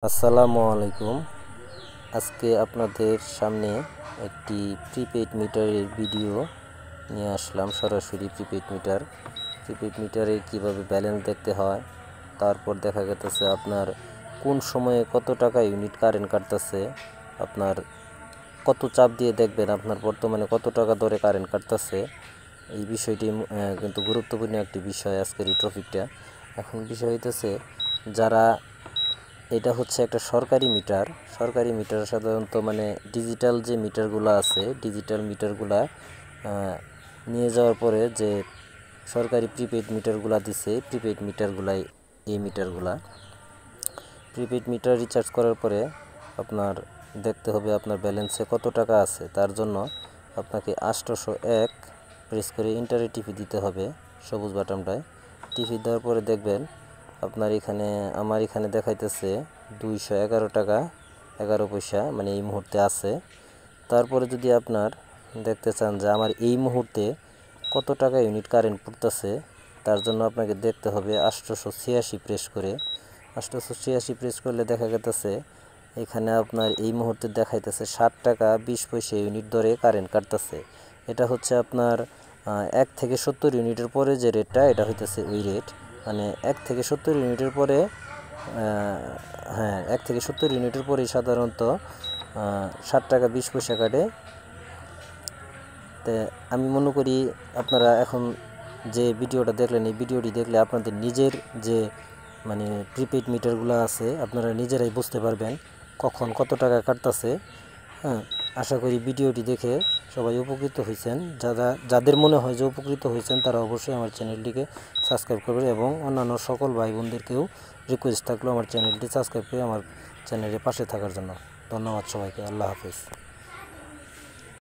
আসসালামু আলাইকুম। আজকে আপনাদের সামনে একটি প্রিপেইড মিটারের ভিডিও নিয়ে আসলাম। সরাসরি প্রিপেইড মিটারে কিভাবে ব্যালেন্স দেখতে হয়, তারপর দেখা গেছে আপনার কোন সময়ে কত টাকা ইউনিট কারেন্ট কাটতেছে, আপনার কত চাপ দিয়ে দেখবেন আপনার বর্তমানে কত টাকা ধরে কারেন্ট কাটতেছে। এই বিষয়টি কিন্তু গুরুত্বপূর্ণ একটি বিষয় আজকের এই টপিকটা। এখন বিষয় হইতেছে, যারা এটা হচ্ছে একটা সরকারি মিটার সাধারণত ডিজিটাল যে মিটারগুলো আছে, ডিজিটাল মিটারগুলা নিয়ে যাওয়ার পরে যে সরকারি প্রিপেইড মিটারগুলা দিছে, প্রিপেইড মিটার রিচার্জ করার পরে আপনার দেখতে হবে আপনার ব্যালেন্সে কত টাকা আছে। তার জন্য আপনাকে 801 প্রেস করে ইন্টারে টিপি দিতে হবে, সবুজ বাটনটায় টিপি দেওয়ার পরে দেখবেন আপনার আমার এখানে দেখাইতেছে 211 টাকা 11 পয়সা এই মুহূর্তে আছে। তারপরে যদি আপনার দেখতে চান যে আমার এই মুহূর্তে কত টাকা ইউনিট কারেন্ট পড়তেছে, তার জন্য আপনাকে দেখতে হবে 886 প্রেস করে। 886 প্রেস করলে দেখা গেছে এখানে আপনার এই মুহূর্তে দেখাইতেছে 7 টাকা 20 পয়সা ইউনিট ধরে কারেন্ট কাটতেছে। এটা হচ্ছে আপনার 1 থেকে 70 ইউনিটের পরে যে রেটটা, এটা হইতেছে ওই রেট। 1 থেকে 70 ইউনিটের পরে 1 থেকে 70 ইউনিটের পরেই সাধারণত 7 টাকা 20 পয়সা কাটে। তো আমি মনে করি আপনারা এখন যে ভিডিওটা দেখলেন, এই ভিডিওটি দেখলে আপনাদের নিজের যে প্রিপেইড মিটারগুলো আছে আপনারা নিজেরাই বুঝতে পারবেন কখন কত টাকা কাটতেছে। আশা করি ভিডিওটি দেখে সবাই উপকৃত হয়েছেন। যাদের মনে হয় যে উপকৃত হয়েছেন তারা অবশ্যই আমার চ্যানেলটিকে সাবস্ক্রাইব করবেন, এবং অন্যান্য সকল ভাই বোনদেরকেও রিকোয়েস্ট থাকলো আমার চ্যানেলটি সাবস্ক্রাইব করে আমার চ্যানেলের পাশে থাকার জন্য। ধন্যবাদ সবাইকে। আল্লাহ হাফেজ।